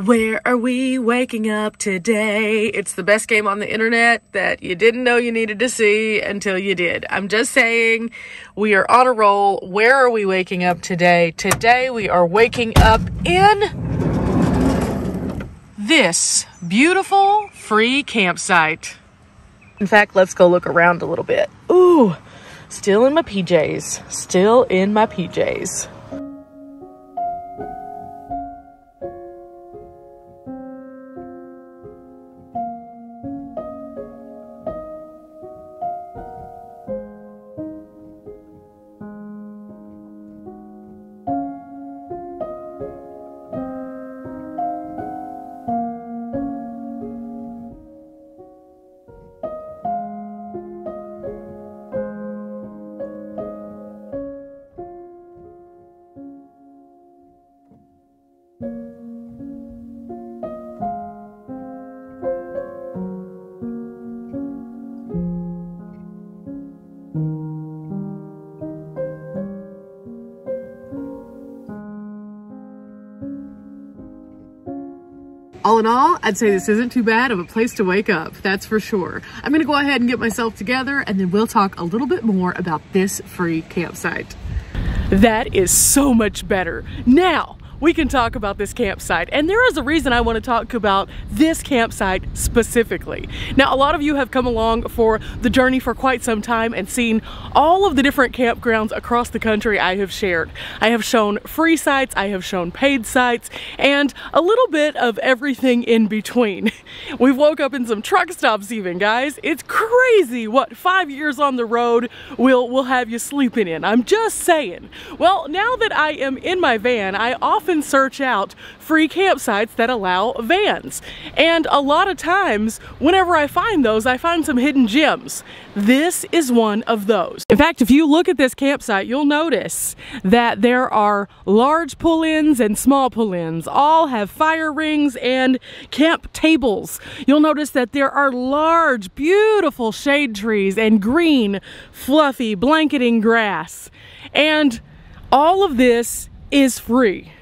Where are we waking up today? It's the best game on the internet that you didn't know you needed to see until you did. I'm just saying, we are on a roll. Where are we waking up today? Today we are waking up in this beautiful free campsite. In fact, let's go look around a little bit. Ooh, still in my PJs. Still in my PJs. All in all, I'd say this isn't too bad of a place to wake up, that's for sure. I'm gonna go ahead and get myself together and then we'll talk a little bit more about this free campsite. That is so much better. Now, we can talk about this campsite, and there is a reason I want to talk about this campsite specifically. Now, a lot of you have come along for the journey for quite some time and seen all of the different campgrounds across the country I have shared. I have shown free sites, I have shown paid sites, and a little bit of everything in between. We've woke up in some truck stops even, guys. It's crazy what 5 years on the road will have you sleeping in. I'm just saying. Well, now that I am in my van, I often search out free campsites that allow vans. And a lot of times, whenever I find those, I find some hidden gems. This is one of those. In fact, if you look at this campsite, you'll notice that there are large pull-ins and small pull-ins. All have fire rings and camp tables. You'll notice that there are large, beautiful shade trees and green, fluffy, blanketing grass. And all of this is free.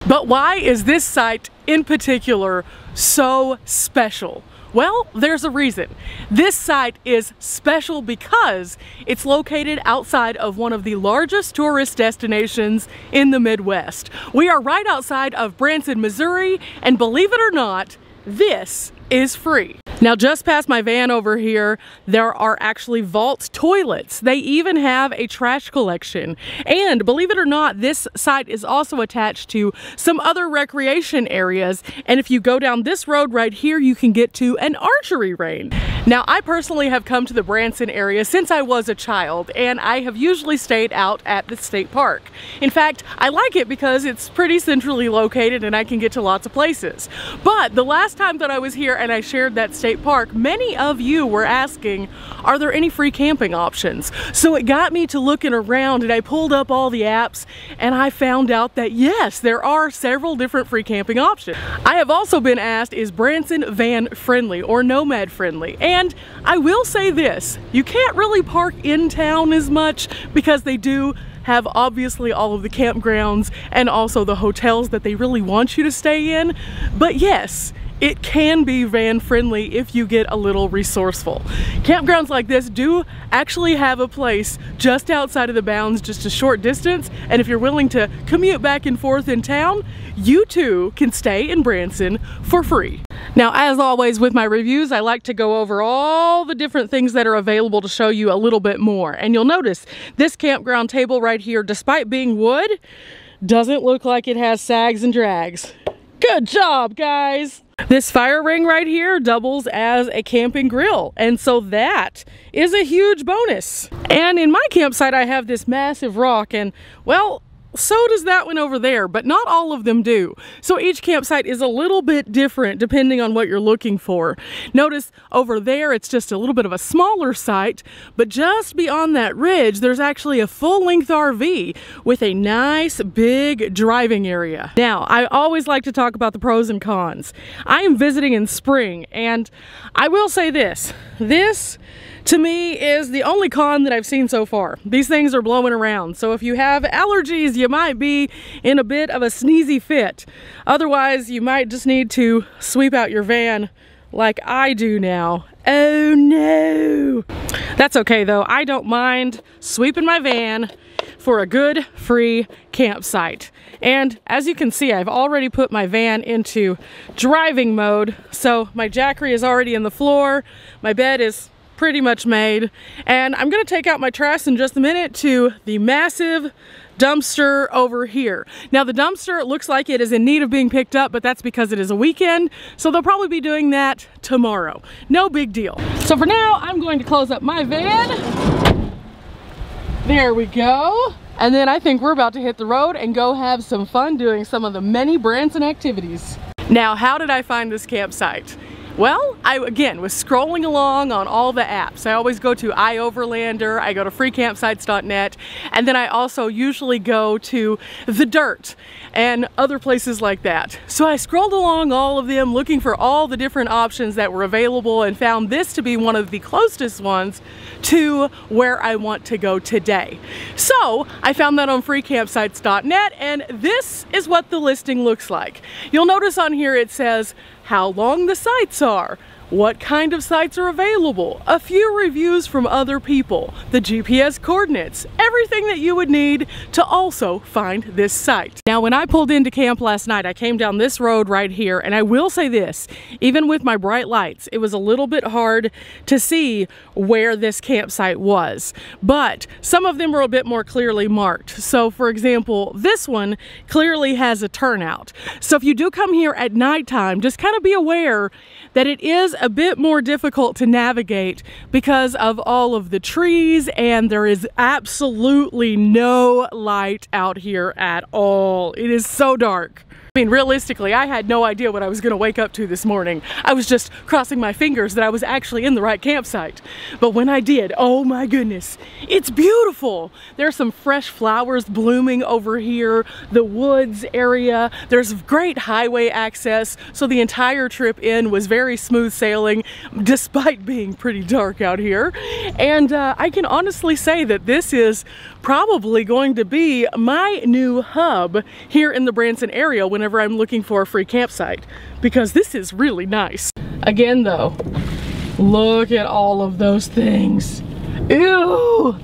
But why is this site in particular so special? Well, there's a reason. This site is special because it's located outside of one of the largest tourist destinations in the Midwest. We are right outside of Branson, Missouri, and believe it or not, this is free. Now, just past my van over here, there are actually vault toilets. They even have a trash collection. And believe it or not, this site is also attached to some other recreation areas. And if you go down this road right here, you can get to an archery range. Now, I personally have come to the Branson area since I was a child, and I have usually stayed out at the state park. In fact, I like it because it's pretty centrally located and I can get to lots of places. But the last time that I was here and I shared that state park, many of you were asking, are there any free camping options? So it got me to looking around, and I pulled up all the apps and I found out that yes, there are several different free camping options. I have also been asked, is Branson van friendly or Nomad friendly? And I will say this, you can't really park in town as much because they do have obviously all of the campgrounds and also the hotels that they really want you to stay in. But yes, it can be van friendly if you get a little resourceful. Campgrounds like this do actually have a place just outside of the bounds, just a short distance, and if you're willing to commute back and forth in town, you too can stay in Branson for free. Now, as always with my reviews, I like to go over all the different things that are available to show you a little bit more. And you'll notice this campground table right here, despite being wood, doesn't look like it has sags and drags. Good job, guys! This fire ring right here doubles as a camping grill, and so that is a huge bonus. And in my campsite, I have this massive rock, and well, so does that one over there, but not all of them do. So each campsite is a little bit different depending on what you're looking for. Notice over there, it's just a little bit of a smaller site, but just beyond that ridge, there's actually a full-length RV with a nice big driving area. Now, I always like to talk about the pros and cons. I am visiting in spring, and I will say this to me is the only con that I've seen so far. These things are blowing around, so if you have allergies, you might be in a bit of a sneezy fit. Otherwise, you might just need to sweep out your van like I do now. Oh no! That's okay though, I don't mind sweeping my van for a good free campsite. And as you can see, I've already put my van into driving mode. So my jackery is already in the floor, my bed is pretty much made, and I'm gonna take out my trash in just a minute to the massive dumpster over here. Now the dumpster looks like it is in need of being picked up, but that's because it is a weekend, so they'll probably be doing that tomorrow. No big deal. So for now, I'm going to close up my van. There we go. And then I think we're about to hit the road and go have some fun doing some of the many Branson activities. Now, how did I find this campsite? Well, I, again, was scrolling along on all the apps. I always go to iOverlander, I go to freecampsites.net, and then I also usually go to The Dirt and other places like that. So I scrolled along all of them looking for all the different options that were available and found this to be one of the closest ones to where I want to go today. So I found that on freecampsites.net, and this is what the listing looks like. You'll notice on here it says how long the sites are, what kind of sites are available, a few reviews from other people, the GPS coordinates, everything that you would need to also find this site. Now, when I pulled into camp last night, I came down this road right here, and I will say this, even with my bright lights, it was a little bit hard to see where this campsite was, but some of them were a bit more clearly marked. So for example, this one clearly has a turnout. So if you do come here at nighttime, just kind of be aware that it is a bit more difficult to navigate because of all of the trees, and there is absolutely no light out here at all. It is so dark. I mean, realistically, I had no idea what I was going to wake up to this morning. I was just crossing my fingers that I was actually in the right campsite. But when I did, oh my goodness, it's beautiful. There's some fresh flowers blooming over here, the woods area. There's great highway access, so the entire trip in was very smooth sailing, despite being pretty dark out here. And I can honestly say that this is probably going to be my new hub here in the Branson area whenever I'm looking for a free campsite, because this is really nice. Again though, look at all of those things. Ew!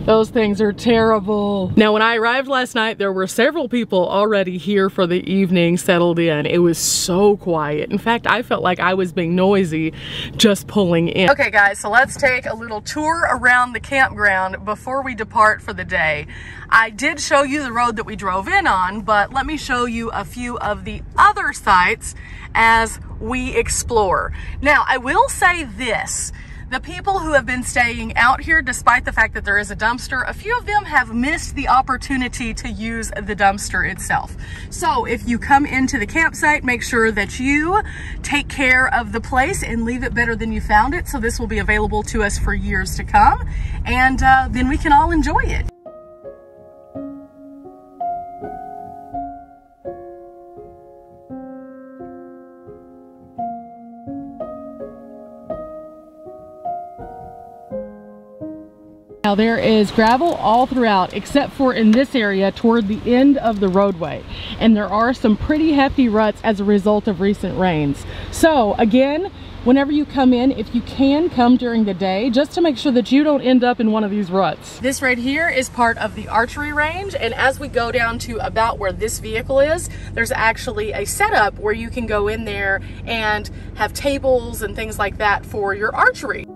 Those things are terrible. Now, when I arrived last night, there were several people already here for the evening, settled in. It was so quiet. In fact, I felt like I was being noisy just pulling in. Okay guys, so let's take a little tour around the campground before we depart for the day. I did show you the road that we drove in on, but let me show you a few of the other sites as we explore. Now, I will say this. The people who have been staying out here, despite the fact that there is a dumpster, a few of them have missed the opportunity to use the dumpster itself. So if you come into the campsite, make sure that you take care of the place and leave it better than you found it. So this will be available to us for years to come, and then we can all enjoy it. Now there is gravel all throughout except for in this area toward the end of the roadway, and there are some pretty hefty ruts as a result of recent rains. So again, whenever you come in, if you can, come during the day just to make sure that you don't end up in one of these ruts. This right here is part of the archery range, and as we go down to about where this vehicle is, there's actually a setup where you can go in there and have tables and things like that for your archery.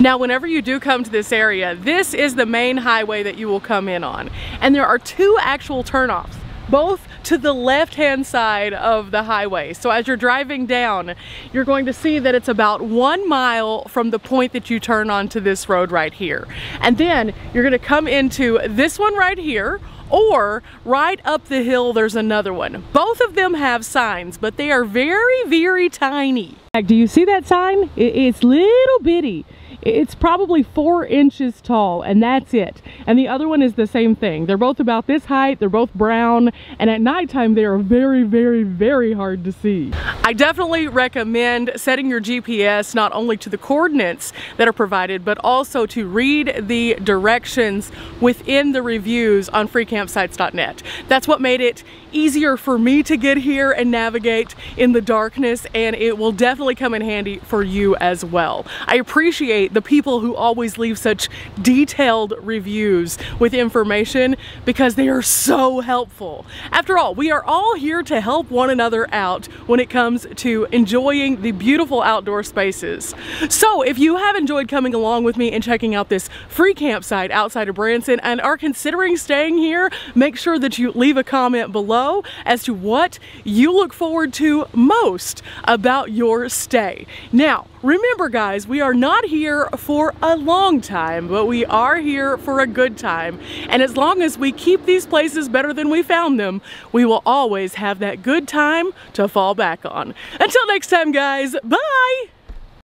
Now, whenever you do come to this area, this is the main highway that you will come in on. And there are two actual turnoffs, both to the left-hand side of the highway. So as you're driving down, you're going to see that it's about 1 mile from the point that you turn onto this road right here. And then you're gonna come into this one right here, or right up the hill there's another one. Both of them have signs, but they are very, very tiny. Do you see that sign? It's little bitty. It's probably 4 inches tall, and that's it. And the other one is the same thing. They're both about this height, they're both brown, and at nighttime they are very, very, very hard to see. I definitely recommend setting your GPS not only to the coordinates that are provided, but also to read the directions within the reviews on freecampsites.net. That's what made it easier for me to get here and navigate in the darkness, and it will definitely come in handy for you as well. I appreciate the people who always leave such detailed reviews with information because they are so helpful. After all, we are all here to help one another out when it comes to enjoying the beautiful outdoor spaces. So if you have enjoyed coming along with me and checking out this free campsite outside of Branson and are considering staying here, make sure that you leave a comment below as to what you look forward to most about your stay. Now, remember guys, we are not here for a long time, but we are here for a good time. And as long as we keep these places better than we found them, we will always have that good time to fall back on. Until next time guys, bye!